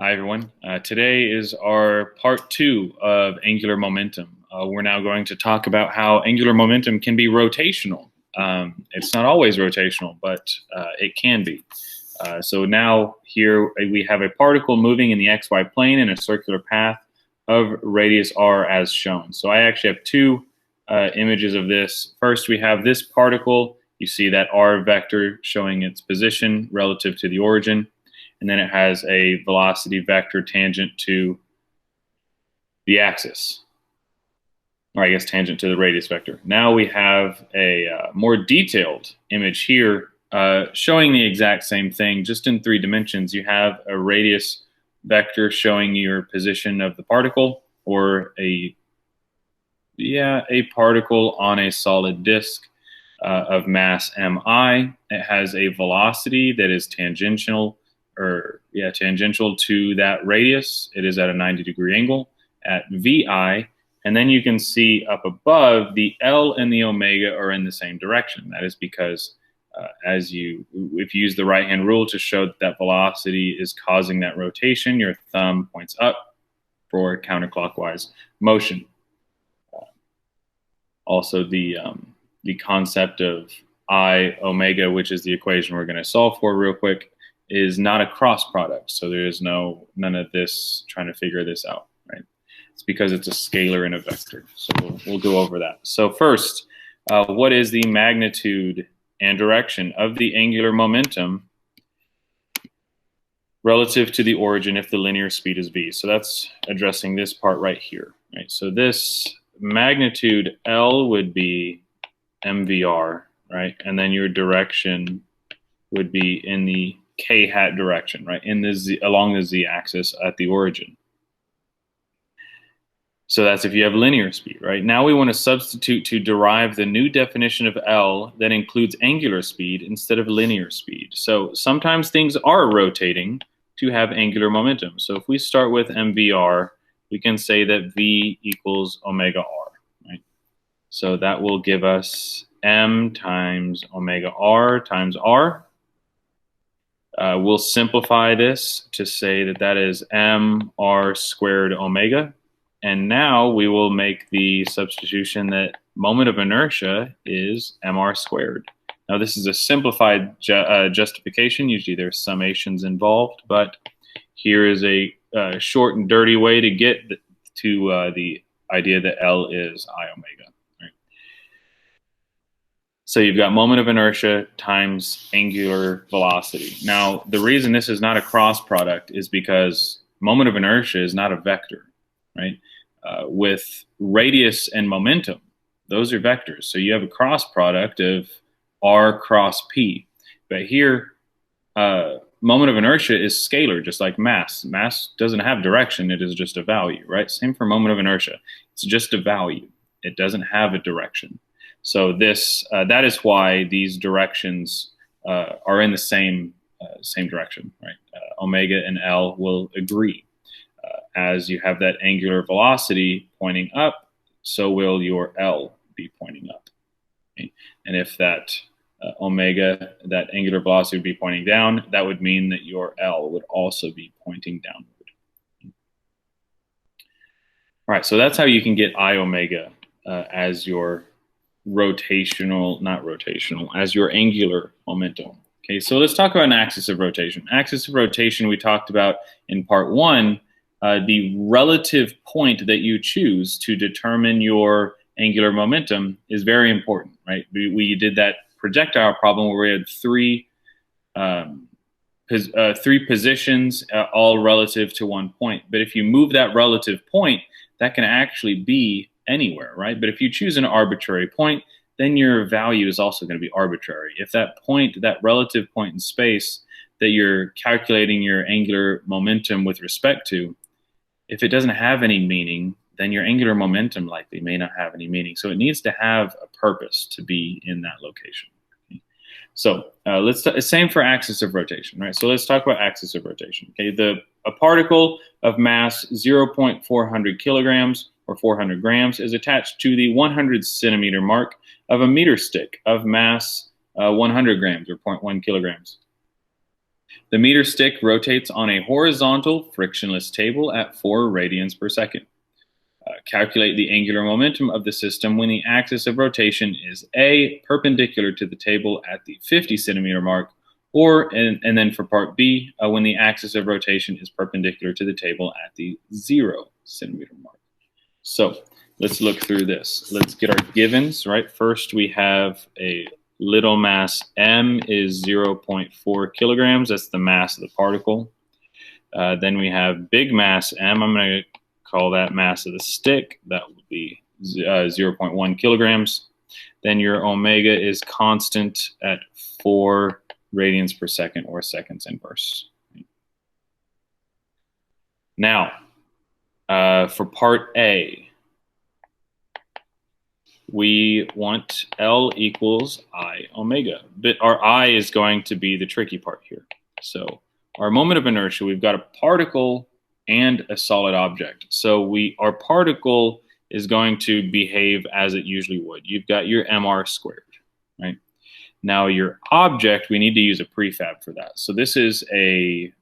Hi, everyone. Today is our part 2 of angular momentum. We're now going to talk about how angular momentum can be rotational. It's not always rotational, but it can be. So now here we have a particle moving in the xy plane in a circular path of radius r as shown. So I actually have two images of this. First, we have this particle. You see that r vector showing its position relative to the origin. And then it has a velocity vector tangent to the axis, or I guess tangent to the radius vector. Now we have a more detailed image here showing the exact same thing, just in 3 dimensions. You have a radius vector showing your position of the particle, or a particle on a solid disk of mass mi. It has a velocity that is tangential to that radius. It is at a 90-degree angle at vi, and then you can see up above the L and the omega are in the same direction. That is because if you use the right-hand rule to show that velocity is causing that rotation, your thumb points up for counterclockwise motion. Also, the concept of I omega, which is the equation we're going to solve for real quick, is not a cross product. So there is none of this trying to figure this out, right? It's because it's a scalar and a vector. So we'll go over that. So first, what is the magnitude and direction of the angular momentum relative to the origin if the linear speed is v? So that's addressing this part right here, right? So this magnitude L would be mvr, right? And then your direction would be in the k hat direction, right? Along the z-axis at the origin. So that's if you have linear speed, right? Now we want to substitute to derive the new definition of L that includes angular speed instead of linear speed. So sometimes things are rotating to have angular momentum. So if we start with mvr, we can say that v equals omega r, right? So that will give us m times omega r times r. We'll simplify this to say that that is mr squared omega. And now we will make the substitution that moment of inertia is mr squared. Now this is a simplified justification. Usually there's summations involved, but here is a short and dirty way to get to the idea that L is I omega. So you've got moment of inertia times angular velocity. Now, the reason this is not a cross product is because moment of inertia is not a vector, right? With radius and momentum, those are vectors. So you have a cross product of r cross p. But here, moment of inertia is scalar, just like mass. Mass doesn't have direction. It is just a value, right? Same for moment of inertia. It's just a value. It doesn't have a direction. So that is why these directions are in the same direction, right? Omega and L will agree. As you have that angular velocity pointing up, so will your L be pointing up. Okay? And if that omega, that angular velocity would be pointing down, that would mean that your L would also be pointing downward. All right, so that's how you can get I omega as your as your angular momentum. Okay, so let's talk about an axis of rotation. Axis of rotation we talked about in part 1. The relative point that you choose to determine your angular momentum is very important, right? We did that projectile problem where we had three positions all relative to one point. But if you move that relative point, that can actually be anywhere, right? But if you choose an arbitrary point, then your value is also going to be arbitrary. If that point, that relative point in space that you're calculating your angular momentum with respect to, if it doesn't have any meaning, then your angular momentum likely may not have any meaning. So it needs to have a purpose to be in that location. Okay? So same for axis of rotation, right? So let's talk about axis of rotation. Okay, a particle of mass 0.400 kilograms or 400 grams is attached to the 100 centimeter mark of a meter stick of mass 100 grams or 0.1 kilograms. The meter stick rotates on a horizontal frictionless table at 4 radians per second. Calculate the angular momentum of the system when the axis of rotation is A, perpendicular to the table at the 50 centimeter mark, and then for part B, when the axis of rotation is perpendicular to the table at the 0 centimeter mark. So let's look through this. Let's get our givens, right? First, we have a little mass m is 0.4 kilograms. That's the mass of the particle. Then we have big mass m. I'm going to call that mass of the stick. That would be 0.1 kilograms. Then your omega is constant at 4 radians per second, or seconds inverse. Now, for part A, we want L equals I omega. But our I is going to be the tricky part here. So our moment of inertia, we've got a particle and a solid object. So our particle is going to behave as it usually would. You've got your mr squared, right? Now your object, we need to use a prefab for that. So this is a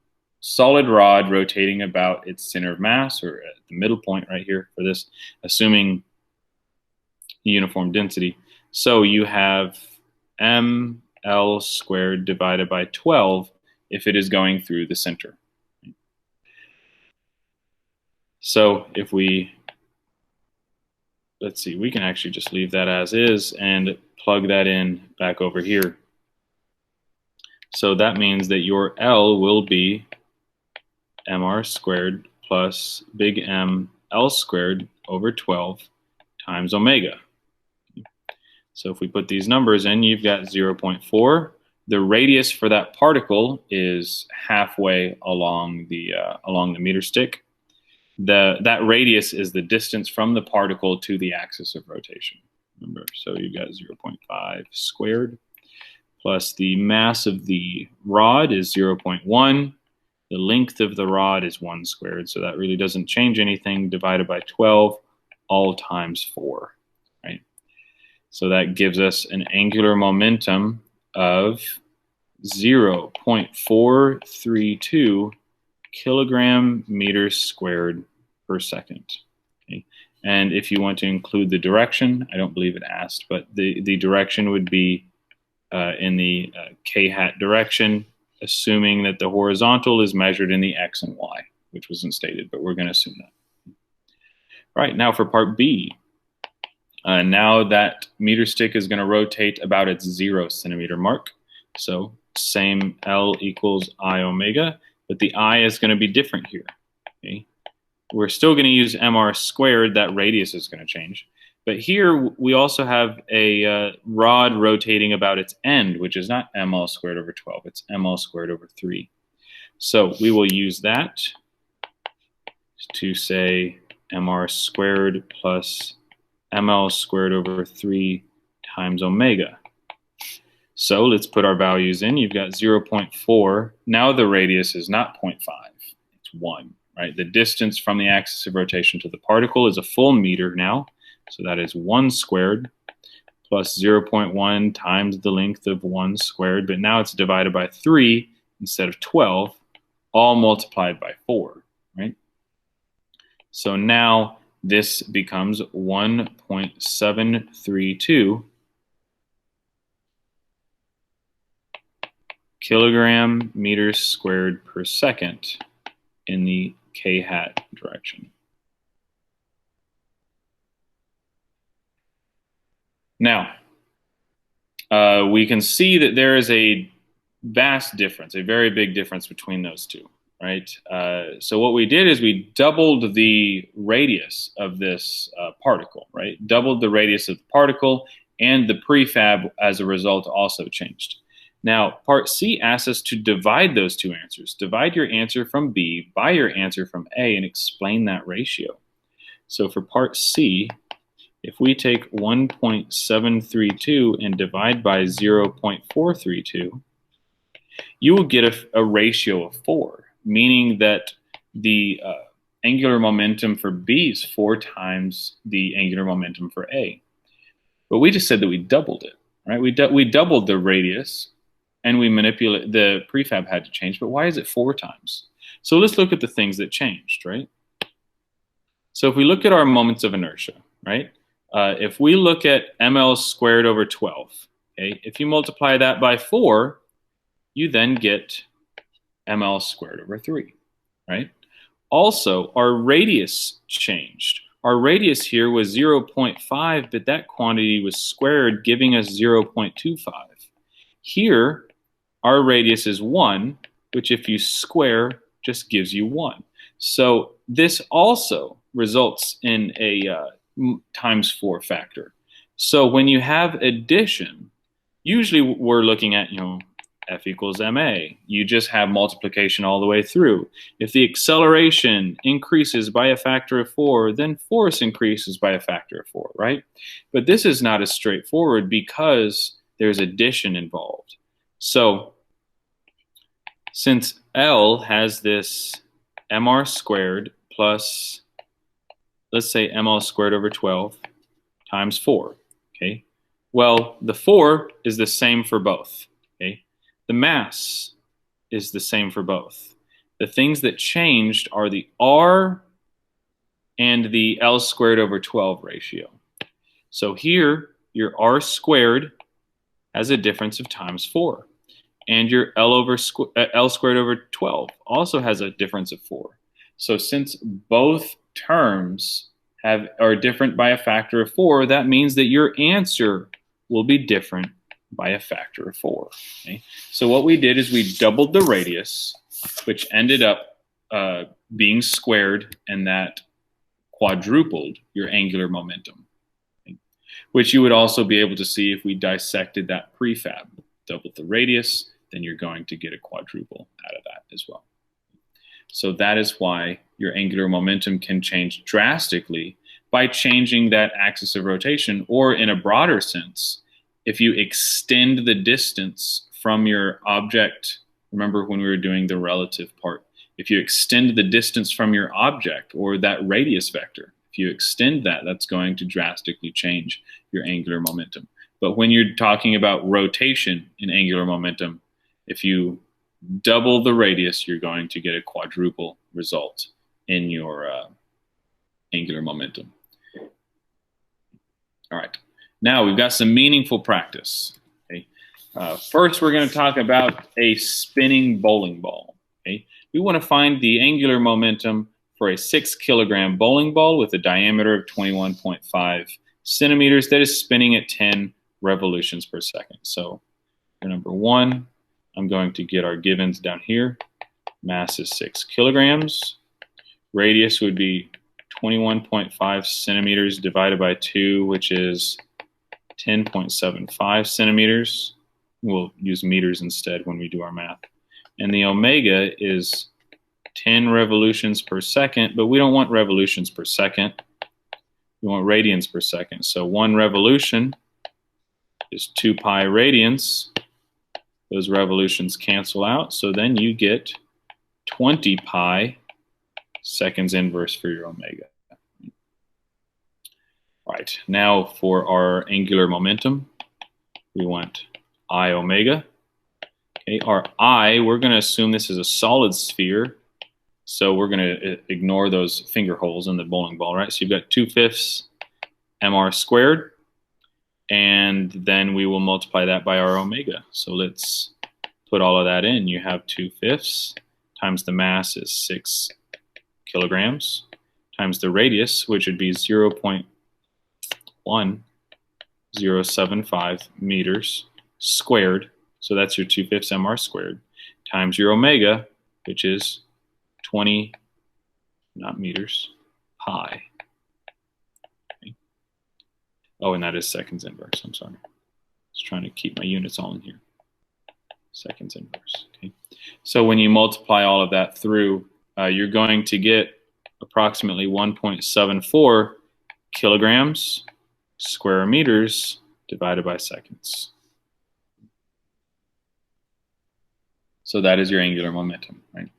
solid rod rotating about its center of mass, or at the middle point right here for this, assuming uniform density. So you have ml squared divided by 12 if it is going through the center. So if let's see, we can actually just leave that as is and plug that in back over here. So that means that your L will be mr squared plus big M L squared over 12 times omega. So if we put these numbers in, you've got 0.4. The radius for that particle is halfway along the meter stick. That radius is the distance from the particle to the axis of rotation. Remember, so you've got 0.5 squared plus the mass of the rod is 0.1. The length of the rod is 1 squared, so that really doesn't change anything, divided by 12, all times 4, right? So that gives us an angular momentum of 0.432 kilogram meters squared per second. Okay? And if you want to include the direction, I don't believe it asked, but the direction would be in the k hat direction, assuming that the horizontal is measured in the x and y, which wasn't stated, but we're going to assume that. All right, now for part B. Now that meter stick is going to rotate about its 0 centimeter mark. So same L equals I omega, but the I is going to be different here. Okay? We're still going to use mr squared. That radius is going to change. But here we also have a rod rotating about its end, which is not ml squared over 12. It's ml squared over 3. So we will use that to say mr squared plus ml squared over 3 times omega. So let's put our values in. You've got 0.4. Now the radius is not 0.5. It's 1, right? The distance from the axis of rotation to the particle is a full meter now. So that is 1 squared plus 0.1 times the length of 1 squared. But now it's divided by 3 instead of 12, all multiplied by 4, right? So now this becomes 1.732 kilogram meters squared per second in the k hat direction. Now, we can see that there is a vast difference, a very big difference between those two, right? So what we did is we doubled the radius of this particle, right? Doubled the radius of the particle, and the prefab as a result also changed. Now, part C asks us to divide those two answers. Divide your answer from B by your answer from A and explain that ratio. So for part C, if we take 1.732 and divide by 0.432, you will get a ratio of 4, meaning that the angular momentum for B is 4 times the angular momentum for A. But we just said that we doubled it, right? We doubled the radius, and we manipulate, the prefab had to change, but why is it 4 times? So let's look at the things that changed, right? So if we look at our moments of inertia, right? If we look at ml squared over 12, okay, if you multiply that by 4, you then get ml squared over 3, right? Also, our radius changed. Our radius here was 0.5, but that quantity was squared, giving us 0.25. Here, our radius is 1, which if you square, just gives you 1. So this also results in a times 4 factor. So when you have addition, usually we're looking at, F equals ma. You just have multiplication all the way through. If the acceleration increases by a factor of 4, then force increases by a factor of 4, right? But this is not as straightforward because there's addition involved. So since L has this mr squared plus, let's say ml squared over 12 times 4, okay? Well, the 4 is the same for both, okay? The mass is the same for both. The things that changed are the R and the L squared over 12 ratio. So here, your R squared has a difference of times 4. And your L squared over 12 also has a difference of 4. So since both terms are different by a factor of 4, that means that your answer will be different by a factor of 4. Okay? So what we did is we doubled the radius, which ended up being squared, and that quadrupled your angular momentum, okay? Which you would also be able to see if we dissected that prefab. Doubled the radius, then you're going to get a quadruple out of that as well. So that is why your angular momentum can change drastically by changing that axis of rotation, or in a broader sense, if you extend the distance from your object. Remember when we were doing the relative part, if you extend the distance from your object, or that radius vector, if you extend that, that's going to drastically change your angular momentum. But when you're talking about rotation in angular momentum, if you double the radius, you're going to get a quadruple result in your angular momentum. All right. Now we've got some meaningful practice. Okay? First, we're going to talk about a spinning bowling ball. Okay? We want to find the angular momentum for a 6 kilogram bowling ball with a diameter of 21.5 centimeters that is spinning at 10 revolutions per second. So for number 1, I'm going to get our givens down here. Mass is 6 kilograms. Radius would be 21.5 centimeters divided by 2, which is 10.75 centimeters. We'll use meters instead when we do our math. And the omega is 10 revolutions per second, but we don't want revolutions per second. We want radians per second. So 1 revolution is 2 pi radians. Those revolutions cancel out. So then you get 20 pi seconds inverse for your omega. All right, now for our angular momentum, we want I omega. Okay, our I, we're going to assume this is a solid sphere. So we're going to ignore those finger holes in the bowling ball, right? So you've got 2/5 mr squared. And then we will multiply that by our omega. So let's put all of that in. You have 2/5 times the mass is 6 kilograms times the radius, which would be 0.1075 meters squared. So that's your 2/5 mr squared times your omega, which is 20, not meters, pi. Oh, and that is seconds inverse. I'm sorry. Just trying to keep my units all in here. Seconds inverse. Okay. So when you multiply all of that through, you're going to get approximately 1.74 kilograms square meters divided by seconds. So that is your angular momentum, right?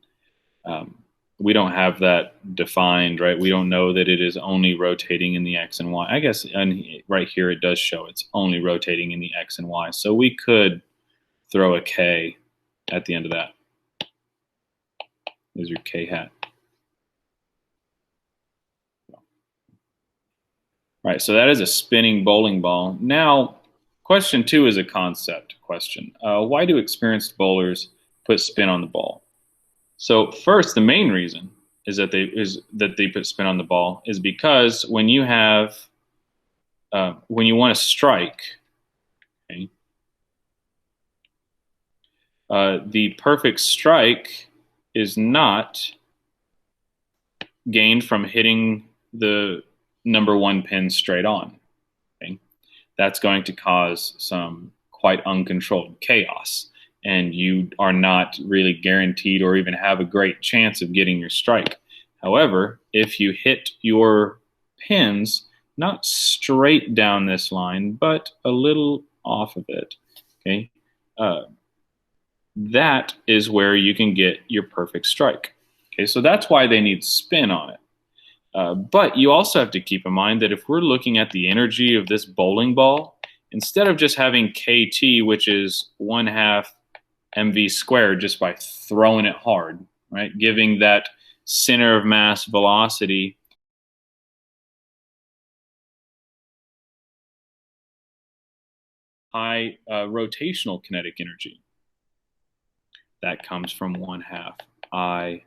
We don't have that defined, right? We don't know that it is only rotating in the X and Y. I guess and right here it does show it's only rotating in the X and Y. So we could throw a K at the end of that. There's your K hat. All right, so that is a spinning bowling ball. Now, question 2 is a concept question. Why do experienced bowlers put spin on the ball? So first, the main reason is that they put spin on the ball is because when you want to strike, okay, the perfect strike is not gained from hitting the number 1 pin straight on. Okay? That's going to cause some quite uncontrolled chaos, and you are not really guaranteed or even have a great chance of getting your strike. However, if you hit your pins not straight down this line, but a little off of it, okay, that is where you can get your perfect strike. Okay, so that's why they need spin on it. But you also have to keep in mind that if we're looking at the energy of this bowling ball, instead of just having KT, which is 1/2 mv squared just by throwing it hard, right, giving that center of mass velocity high rotational kinetic energy. That comes from 1/2 I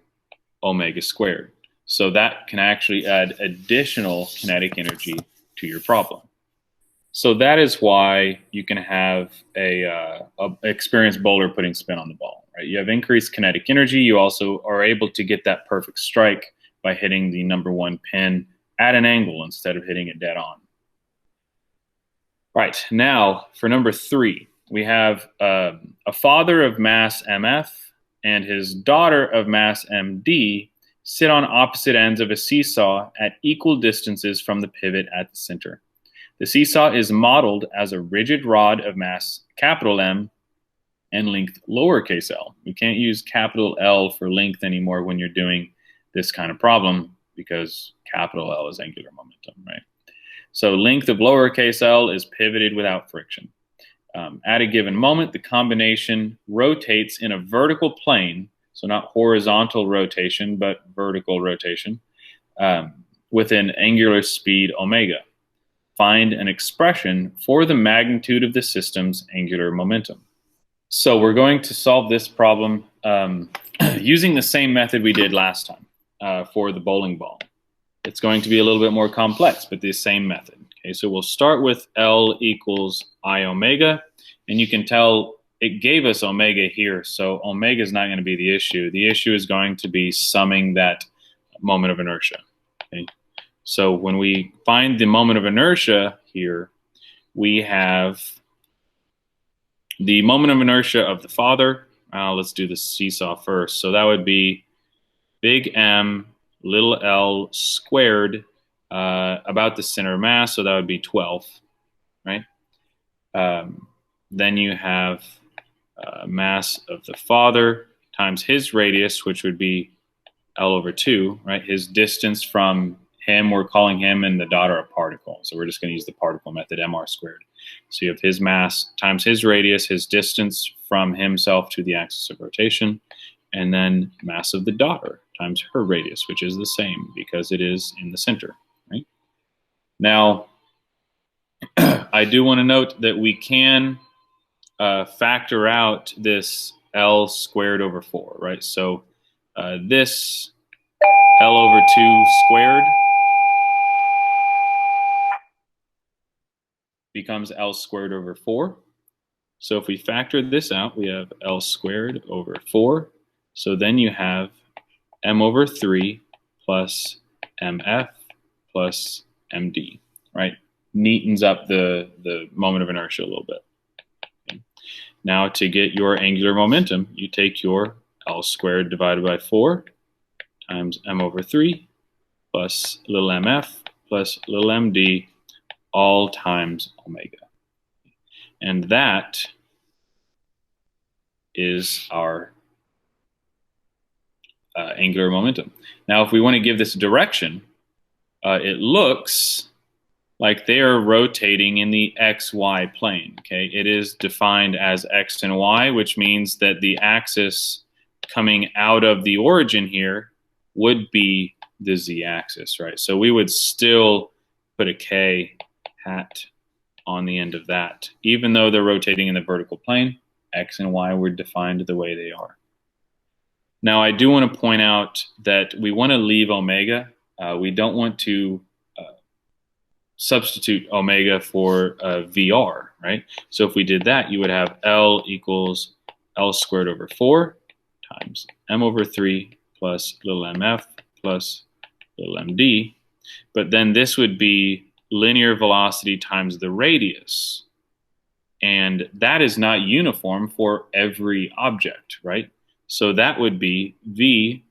omega squared. So that can actually add additional kinetic energy to your problem. So that is why you can have a experienced bowler putting spin on the ball. Right? You have increased kinetic energy. You also are able to get that perfect strike by hitting the number 1 pin at an angle instead of hitting it dead on. Right, now for number 3, we have a father of mass MF and his daughter of mass MD sit on opposite ends of a seesaw at equal distances from the pivot at the center. The seesaw is modeled as a rigid rod of mass capital M and length lowercase l. We can't use capital L for length anymore when you're doing this kind of problem because capital L is angular momentum, right? So length of lowercase l is pivoted without friction. At a given moment, the combination rotates in a vertical plane, so not horizontal rotation, but vertical rotation, with an angular speed omega. Find an expression for the magnitude of the system's angular momentum. So we're going to solve this problem using the same method we did last time for the bowling ball. It's going to be a little bit more complex, but the same method. Okay, so we'll start with L equals I omega, and you can tell it gave us omega here, so omega is not going to be the issue. The issue is going to be summing that moment of inertia. Okay? So when we find the moment of inertia here, we have the moment of inertia of the father. Let's do the seesaw first. So that would be big M, little l squared, about the center of mass, so that would be 12, right? Then you have mass of the father times his radius, which would be L over 2, right? His distance from him, we're calling him and the daughter a particle, so we're just going to use the particle method, mr squared. So you have his mass times his radius, his distance from himself to the axis of rotation, and then mass of the daughter times her radius, which is the same because it is in the center, right? Now, I do want to note that we can factor out this L squared over 4, right? So this L over 2 squared becomes L squared over 4. So if we factor this out, we have L squared over 4. So then you have M over 3 plus MF plus MD, right? Neatens up the moment of inertia a little bit. Okay. Now to get your angular momentum, you take your L squared divided by 4 times M over 3 plus little mf plus little md, all times omega. And that is our angular momentum. Now, if we want to give this direction, it looks like they are rotating in the XY plane, okay? It is defined as X and Y, which means that the axis coming out of the origin here would be the Z axis, right? So we would still put a K hat on the end of that. Even though they're rotating in the vertical plane, X and Y were defined the way they are. Now, I do want to point out that we want to leave omega. We don't want to substitute omega for VR, right? So if we did that, you would have L equals L squared over 4 times M over 3 plus little mf plus little md. But then this would be linear velocity times the radius. And that is not uniform for every object, right? So that would be V.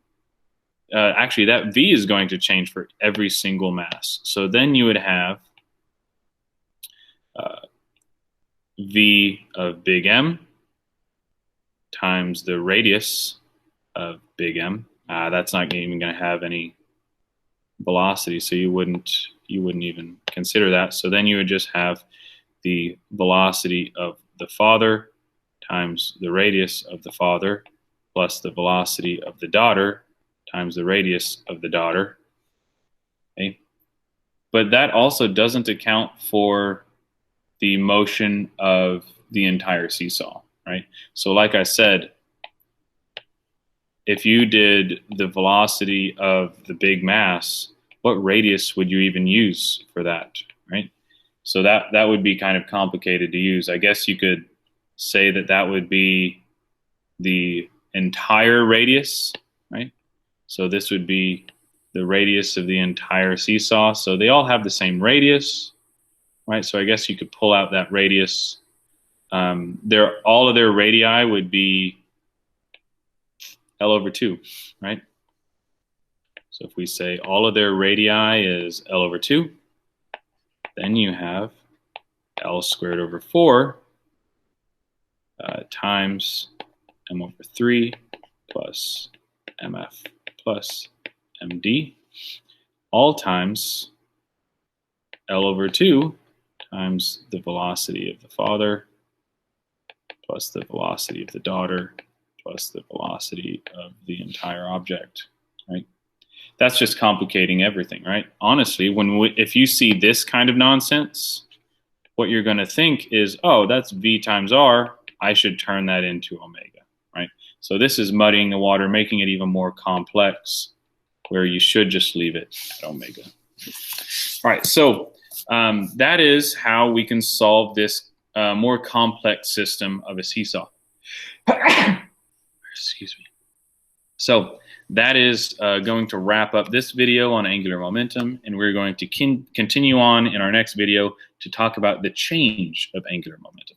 Actually, that V is going to change for every single mass. So then you would have V of big M times the radius of big M. That's not even going to have any velocity, so you wouldn't even consider that. So then you would just have the velocity of the father times the radius of the father plus the velocity of the daughter times the radius of the daughter. Okay? But that also doesn't account for the motion of the entire seesaw, right? So like I said, if you did the velocity of the big mass, what radius would you even use for that, right? So that would be kind of complicated to use. I guess you could say that that would be the entire radius, right? So this would be the radius of the entire seesaw. So they all have the same radius, right? So I guess you could pull out that radius. All of their radii would be L over 2, right? So if we say all of their radii is L over 2, then you have L squared over 4 times M over 3 plus MF plus MD, all times L over 2 times the velocity of the father plus the velocity of the daughter plus the velocity of the entire object, right? That's just complicating everything, right? Honestly, if you see this kind of nonsense, what you're going to think is, oh, that's V times R. I should turn that into omega, right? So this is muddying the water, making it even more complex, where you should just leave it at omega. All right, so that is how we can solve this more complex system of a seesaw. Excuse me. So that is going to wrap up this video on angular momentum, and we're going to continue on in our next video to talk about the change of angular momentum.